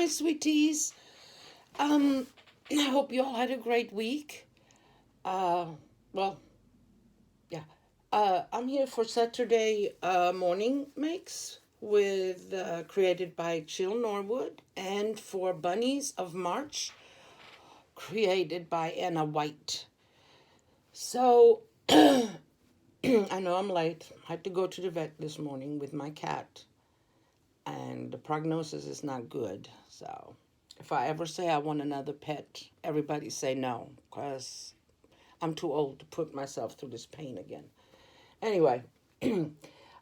my sweeties. I hope you all had a great week. Uh, well, yeah. I'm here for Saturday morning makes with created by Jill Norwood, and for Bunnies of March created by Anna White. So I know I'm late. I had to go to the vet this morning with my cat, and the prognosis is not good. So if I ever say I want another pet, everybody say no, because I'm too old to put myself through this pain again. Anyway,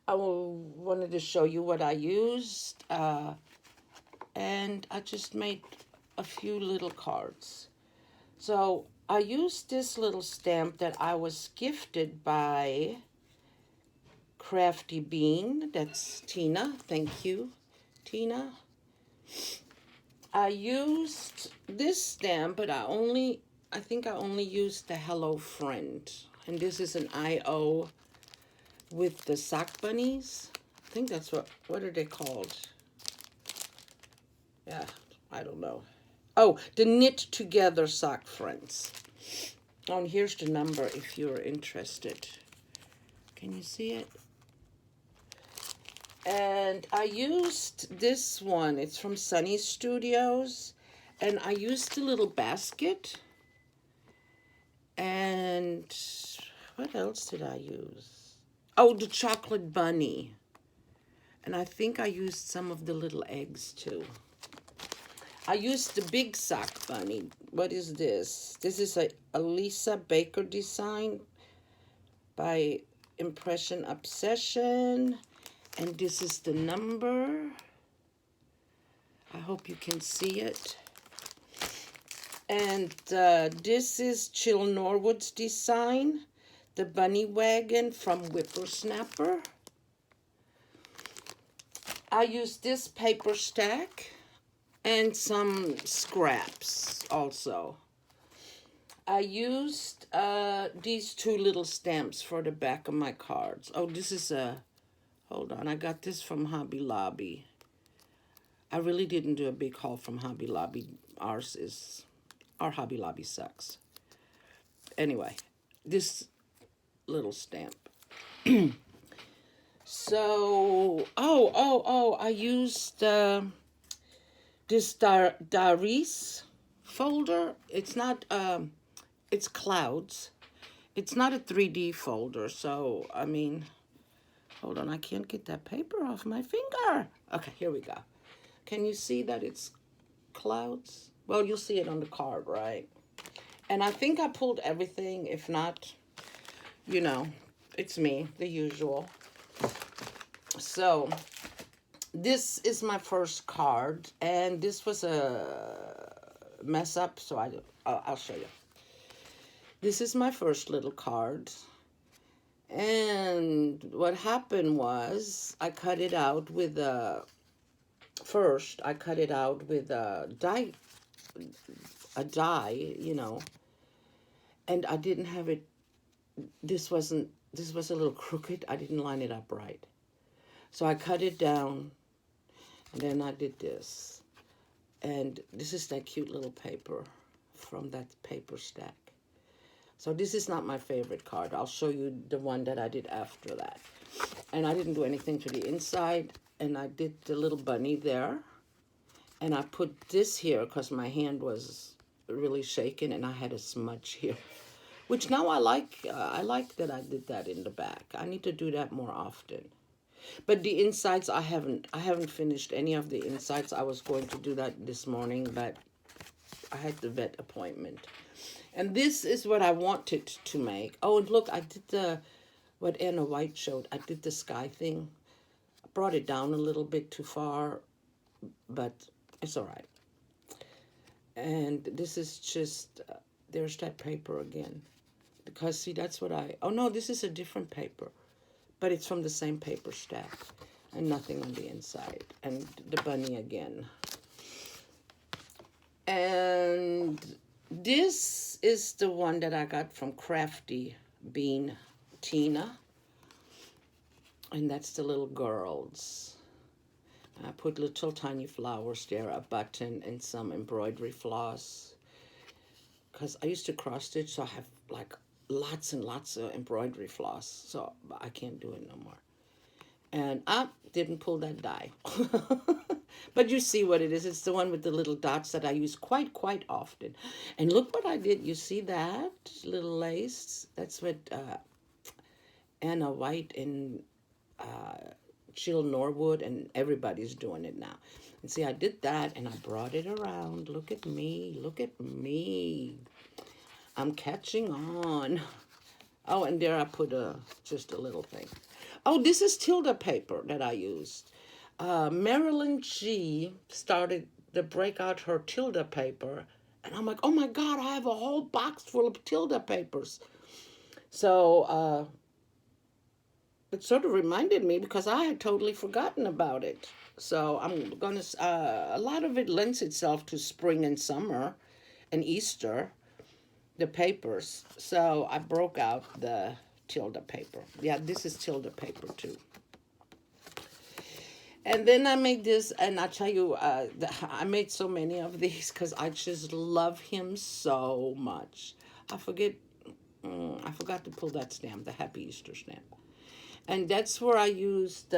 wanted to show you what I used, and I just made a few little cards. So I used this little stamp that I was gifted by Crafty Bean. That's Tina. Thank you, Tina. I used this stamp, but I think I only used the Hello Friend. And this is an IO with the sock bunnies. I think that's what are they called? Yeah, I don't know. Oh, the Knit Together Sock Friends. Oh, and here's the number if you're interested. Can you see it? And I used this one. It's from Sunny Studios. And I used a little basket. And what else did I use? Oh, the chocolate bunny. And I think I used some of the little eggs too. I used the big sock bunny. What is this? This is a Lisa Baker design by Impression Obsession. And this is the number. I hope you can see it. And this is Jill Norwood's design, the bunny wagon from Whippersnapper. I used this paper stack and some scraps also. I used these two little stamps for the back of my cards. Oh, this is hold on, I got this from Hobby Lobby. I really didn't do a big haul from Hobby Lobby. Our Hobby Lobby sucks. Anyway, this little stamp. So, I used this Darice folder. It's not, it's clouds. It's not a 3D folder, so, I mean, hold on, I can't get that paper off my finger. Okay, here we go. Can you see that it's clouds? Well, you'll see it on the card, right? And I think I pulled everything. If not, you know, it's me, the usual. So this is my first card, and this was a mess up, so I'll show you. This is my first little card, and what happened was I cut it out with a die, you know, and I didn't have it. This was a little crooked. I didn't line it up right. So I cut it down, and then I did this. And this is that cute little paper from that paper stack. So this is not my favorite card. I'll show you the one that I did after that. And I didn't do anything to the inside, and I did the little bunny there. And I put this here because my hand was really shaking, and I had a smudge here. Which now I like that I did that in the back. I need to do that more often. But the insides, I haven't finished any of the insides. I was going to do that this morning, but I had the vet appointment. And this is what I wanted to make. Oh, and look, I did what Anna White showed. I did the sky thing. I brought it down a little bit too far, but it's all right. And this is just, there's that paper again. Because, see, that's what oh no, this is a different paper. But it's from the same paper stack. And nothing on the inside. And the bunny again. And this is the one that I got from Crafty Bean Tina. And that's the little girls. I put little tiny flowers there, a button, and some embroidery floss. Because I used to cross stitch, so I have like lots and lots of embroidery floss. So I can't do it no more. And I didn't pull that die. But you see what it is. It's the one with the little dots that I use quite often. And look what I did. You see that little lace? That's what Anna White and Jill Norwood and everybody's doing it now. And see, I did that and I brought it around. Look at me. Look at me. I'm catching on. Oh, and there I put just a little thing. Oh, this is Tilda paper that I used. Marilyn G started to break out her Tilda paper. And I'm like, oh my God, I have a whole box full of Tilda papers. So it sort of reminded me because I had totally forgotten about it. So I'm going to, a lot of it lends itself to spring and summer and Easter, the papers. So I broke out the Tilda paper. Yeah, this is Tilda paper too. And then I made this, and I tell you, I made so many of these because I just love him so much. I forgot to pull that stamp, the Happy Easter stamp. And that's where I used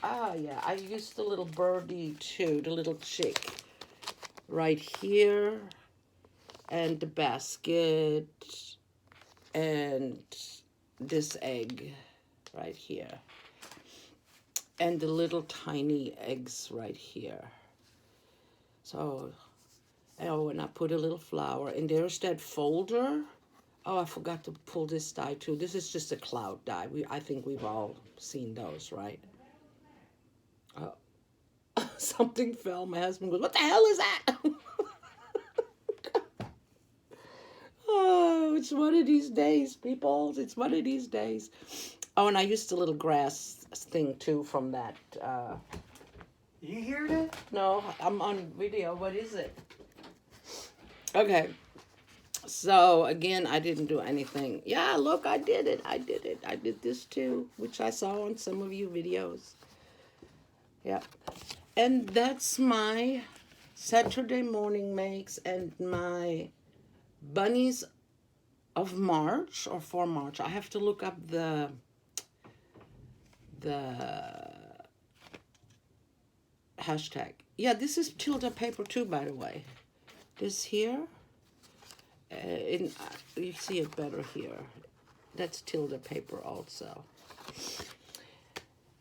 I used the little birdie too, the little chick right here, and the basket, and this egg right here, and the little tiny eggs right here. So, oh, and I put a little flower, and there's that folder. Oh, I forgot to pull this die too. This is just a cloud die. I think we've all seen those, right? Something fell. My husband goes, "What the hell is that?" Oh, it's one of these days, people. It's one of these days. Oh, and I used a little grass thing too from that. You hear that? No, I'm on video. What is it? Okay. So, again, I didn't do anything. Yeah, look, I did it. I did this too, which I saw on some of you videos. Yeah. And that's my Saturday morning makes and my bunnies of March or for March. I have to look up the hashtag. Yeah, this is Tilda paper too, by the way. This here. You see it better here. That's Tilda paper also.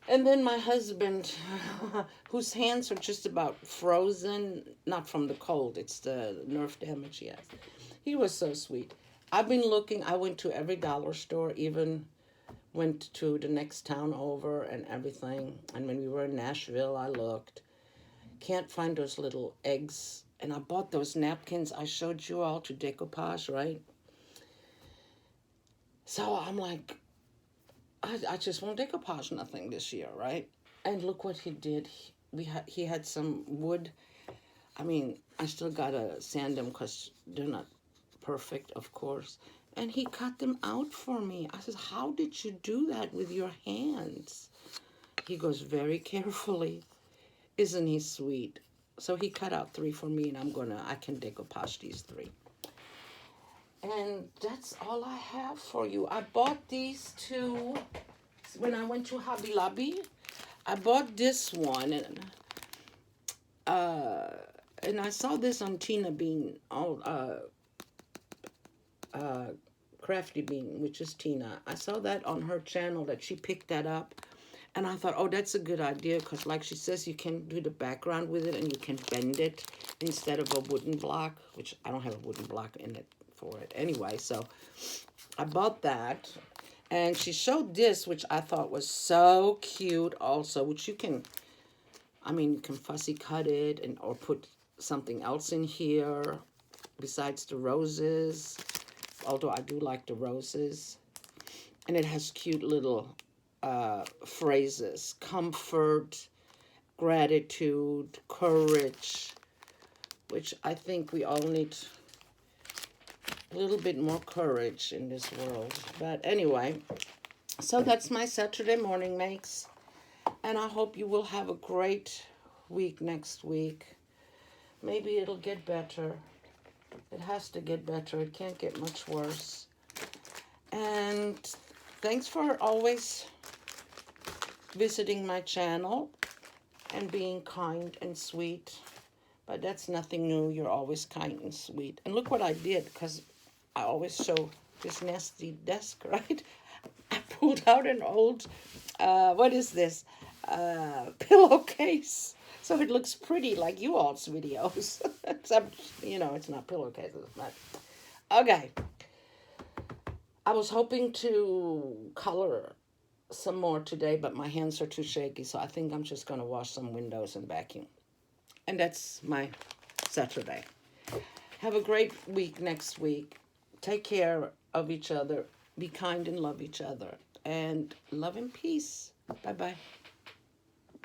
And then my husband, whose hands are just about frozen, not from the cold, it's the nerve damage he has. He was so sweet. I've been looking, I went to every dollar store, even went to the next town over and everything. And when we were in Nashville, I looked. Can't find those little eggs. And I bought those napkins I showed you all to decoupage, right? So I'm like, I just won't decoupage nothing this year, right? And look what he did. He had some wood. I mean, I still gotta sand them because they're not perfect, of course. And he cut them out for me. I said, how did you do that with your hands? He goes, very carefully. Isn't he sweet? So he cut out 3 for me, and I can decoupage these 3. And that's all I have for you. I bought these 2 when I went to Hobby Lobby. I bought this one, and I saw this on Tina Bean, Crafty Bean, which is Tina. I saw that on her channel that she picked that up. And I thought, oh, that's a good idea because like she says, you can do the background with it and you can bend it instead of a wooden block, which I don't have a wooden block in it for it anyway. So I bought that. And she showed this, which I thought was so cute also, which you can fussy cut it or put something else in here besides the roses, although I do like the roses. And it has cute little phrases: comfort, gratitude, courage, which I think we all need a little bit more courage in this world. But anyway, so that's my Saturday morning makes. And I hope you will have a great week next week. Maybe it'll get better. It has to get better. It can't get much worse. And thanks for always visiting my channel and being kind and sweet. But that's nothing new. You're always kind and sweet. And look what I did, because I always show this nasty desk, right? I pulled out an old, what is this? Pillowcase. So it looks pretty like you all's videos. Except, it's not pillowcases. But okay. I was hoping to color some more today, but my hands are too shaky, so I think I'm just going to wash some windows and vacuum. And that's my Saturday. Have a great week next week. Take care of each other. Be kind and love each other. And love and peace. Bye-bye.